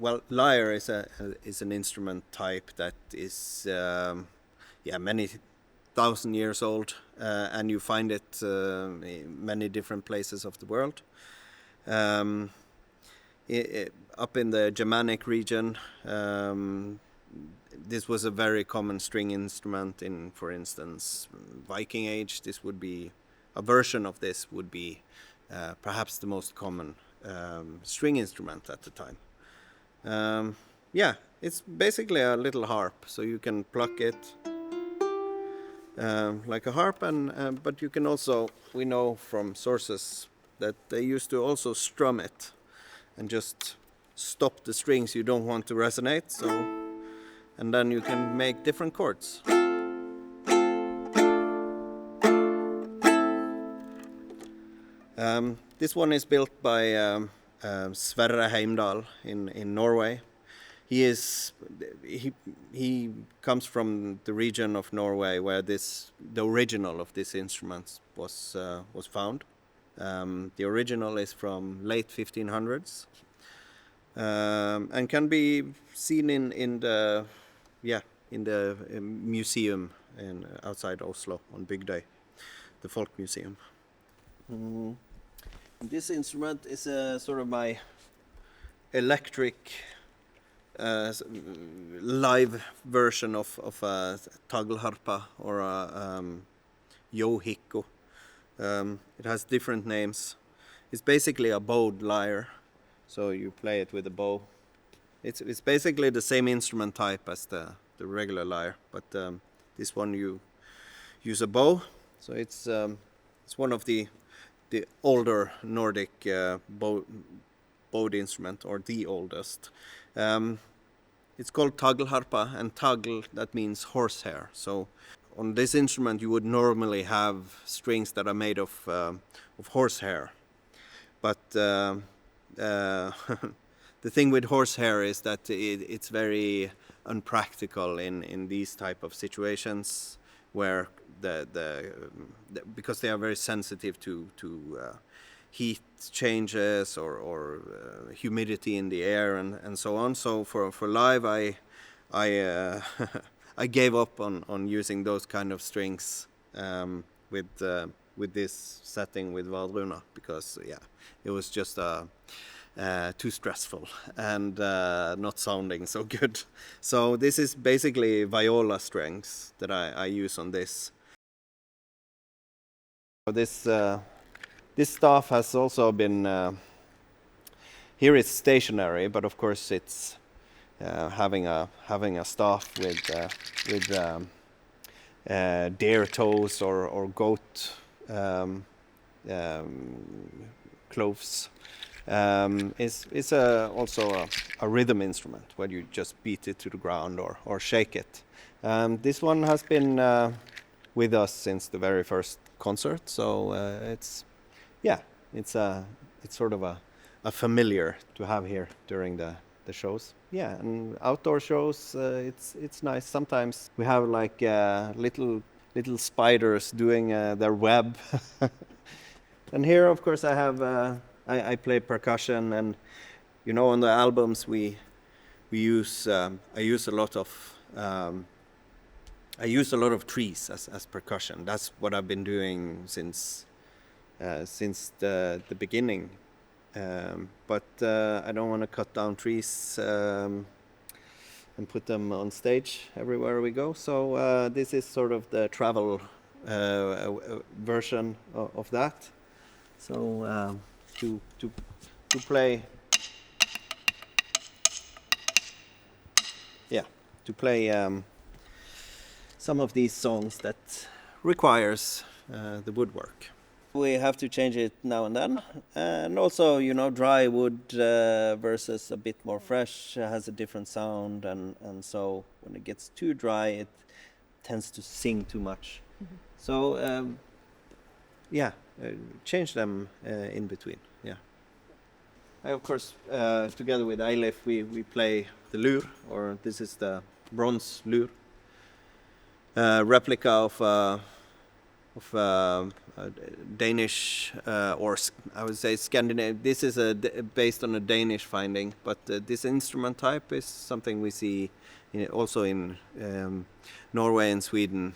Well, lyre is an instrument type that is many thousand years old, and you find it in many different places of the world. Up in the Germanic region, this was a very common string instrument in, for instance, Viking Age. This would be a version of this would be perhaps the most common string instrument at the time. It's basically a little harp, so you can pluck it like a harp, and but you can also, we know from sources that they used to also strum it and just stop the strings you don't want to resonate, so, and then you can make different chords. This one is built by Sverre Heimdal in Norway. He comes from the region of Norway where the original of this instrument was found. The original is from late 1500s, and can be seen in the museum outside Oslo on Bygdøy, the Folk Museum. This instrument is sort of my electric live version of a taglharpa or a johikko. It has different names. It's basically a bowed lyre, so you play it with a bow. It's basically the same instrument type as the regular lyre, but this one you use a bow. So it's one of the older Nordic bowed instrument, or the oldest. It's called taglharpa, and tagl, that means horsehair. So on this instrument you would normally have strings that are made of horsehair. But the thing with horsehair is that it's very unpractical in these type of situations where because they are very sensitive to heat changes or humidity in the air and so on. So for live, I I gave up on using those kind of strings with this setting with Wardruna, because it was just too stressful and not sounding so good. So this is basically viola strings that I use on this. This staff has also been here. It's stationary, but of course it's having a staff with deer toes or goat cloves. Is also a rhythm instrument where you just beat it to the ground or shake it. This one has been with us since the very first concert, so it's sort of a familiar to have here during the shows. Yeah, and outdoor shows, it's nice. Sometimes we have like little spiders doing their web. And here, of course, I have I play percussion, and on the albums we use I use a lot of trees as percussion. That's what I've been doing since the beginning. But I don't want to cut down trees and put them on stage everywhere we go. So this is sort of the travel version of that. So to play, some of these songs that requires the woodwork. We have to change it now and then, and also dry wood versus a bit more fresh has a different sound, and so when it gets too dry it tends to sing too much. Mm-hmm. So change them in between. I, of course, together with Eilif, we play the lure, or this is the bronze lure, replica of Danish or I would say Scandinavian. This is based on a Danish finding, but this instrument type is something we see also in Norway and Sweden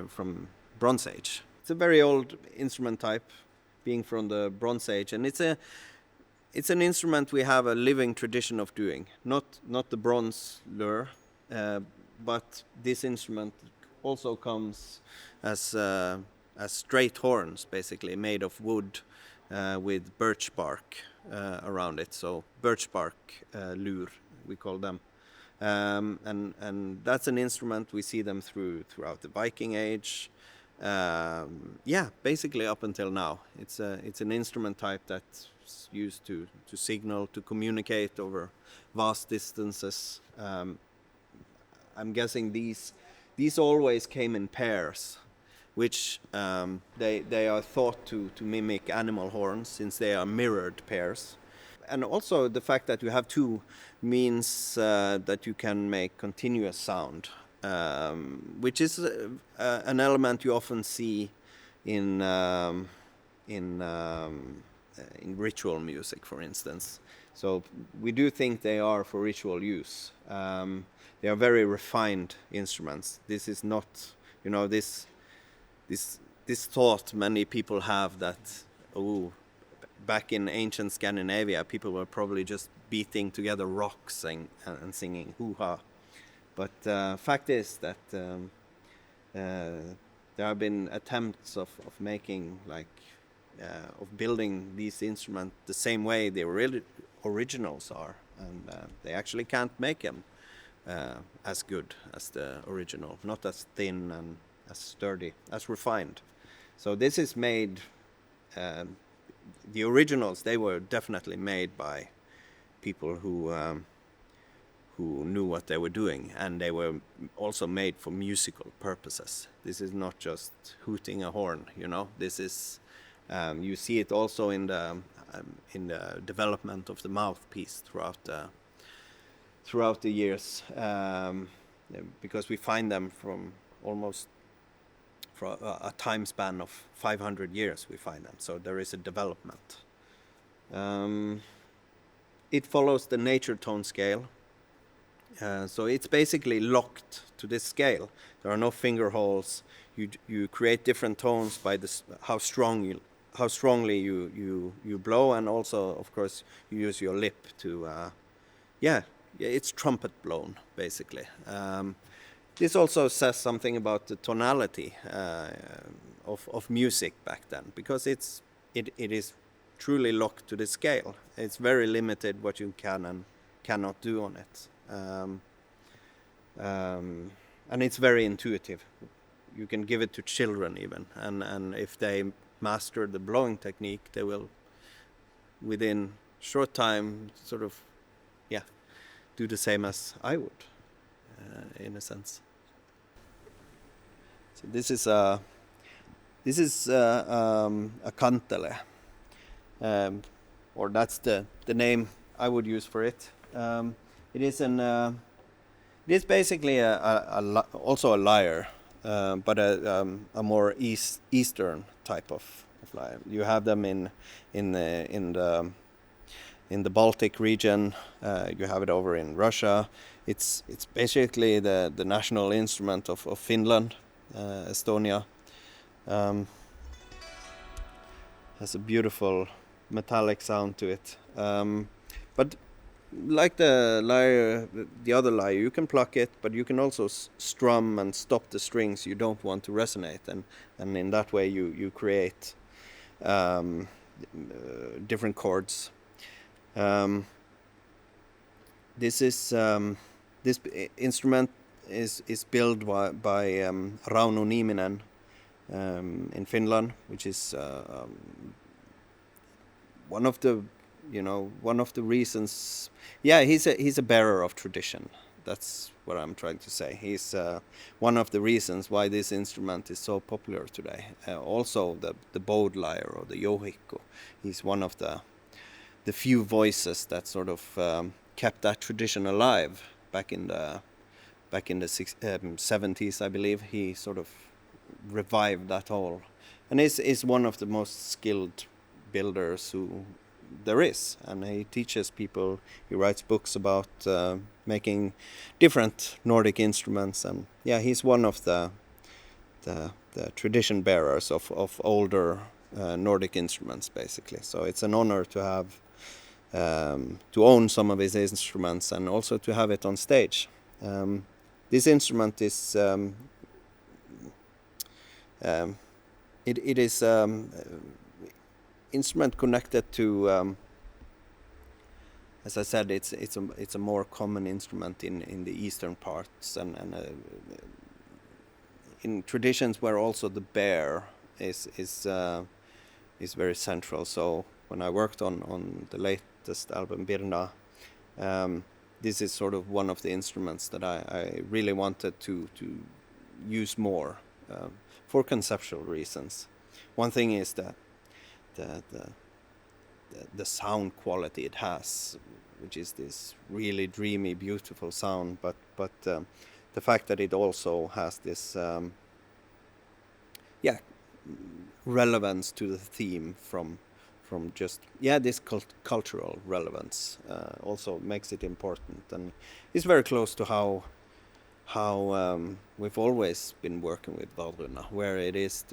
from Bronze Age. It's a very old instrument type, being from the Bronze Age, and it's an instrument we have a living tradition of doing. Not the bronze lure, but this instrument also comes as straight horns, basically made of wood with birch bark around it. So birch bark lure, we call them. And that's an instrument we see them throughout the Viking Age. Basically up until now, it's an instrument type that's used to signal, to communicate over vast distances. I'm guessing these always came in pairs, which they are thought to mimic animal horns, since they are mirrored pairs. And also the fact that you have two means that you can make continuous sound, which is an element you often see in ritual music, for instance. So we do think they are for ritual use. They are very refined instruments. This is not, this thought many people have that, back in ancient Scandinavia, people were probably just beating together rocks and singing hoo-ha. But fact is that there have been attempts of making, of building these instruments the same way the originals are, and they actually can't make them as good as the original, not as thin and as sturdy, as refined. So this is made, the originals, they were definitely made by people who knew what they were doing, and they were also made for musical purposes. This is not just hooting a horn, This is, you see it also in the development of the mouthpiece throughout the years, because we find them from almost for a time span of 500 years. We find them, so there is a development. It follows the nature tone scale, so it's basically locked to this scale. There are no finger holes. You create different tones by how strongly you blow, and also, of course, you use your lip to it's trumpet blown, basically. This also says something about the tonality of music back then, because it is truly locked to the scale. It's very limited what you can and cannot do on it, and it's very intuitive. You can give it to children even, and if they master the blowing technique, they will, within short time, sort of, do the same as I would, in a sense. So this is a kantele, or that's the name I would use for it. It is basically also a lyre, but a more eastern type of lyre. You have them in the Baltic region. You have it over in Russia. It's basically the national instrument of Finland, Estonia. Has a beautiful metallic sound to it. But like the lyre, the other lyre, you can pluck it, but you can also strum and stop the strings you don't want to resonate, and in that way you create different chords. This instrument is built by Rauno Nieminen in Finland, which is one of the reasons. He's a bearer of tradition. That's what I'm trying to say. He's one of the reasons why this instrument is so popular today. Also the bowed lyre, or the johikko. He's one of the few voices that sort of kept that tradition alive back in the 70s, I believe. He sort of revive that whole. And is one of the most skilled builders who there is, and he teaches people. He writes books about making different Nordic instruments, and yeah, he's one of the tradition bearers of older Nordic instruments, basically. So it's an honor to have to own some of his instruments and also to have it on stage. This instrument is it is instrument connected to as I said, it's a more common instrument in the eastern parts, and in traditions where also the bear is very central. So when I worked on the latest album Birna, this is sort of one of the instruments that I really wanted to use more for conceptual reasons. One thing is that the sound quality it has, which is this really dreamy, beautiful sound, but the fact that it also has this relevance to the theme from just this cultural relevance also makes it important, and it's very close to how we've always been working with Wardruna, where it is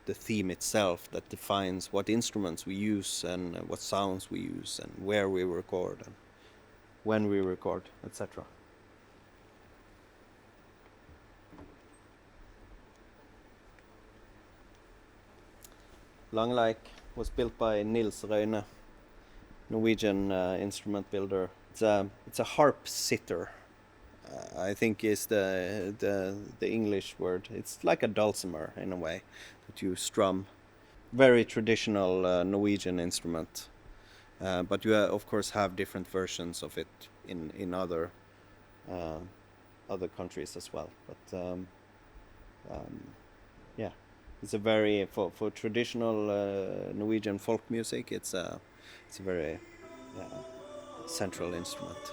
the theme itself that defines what instruments we use and what sounds we use and where we record and when we record, etc. Langleik was built by Nils Røyne, Norwegian instrument builder. It's a harp sitter, I think is the English word. It's like a dulcimer in a way that you strum. Very traditional Norwegian instrument, but you of course have different versions of it in other countries as well. But yeah, it's a very for traditional Norwegian folk music. It's a very central instrument.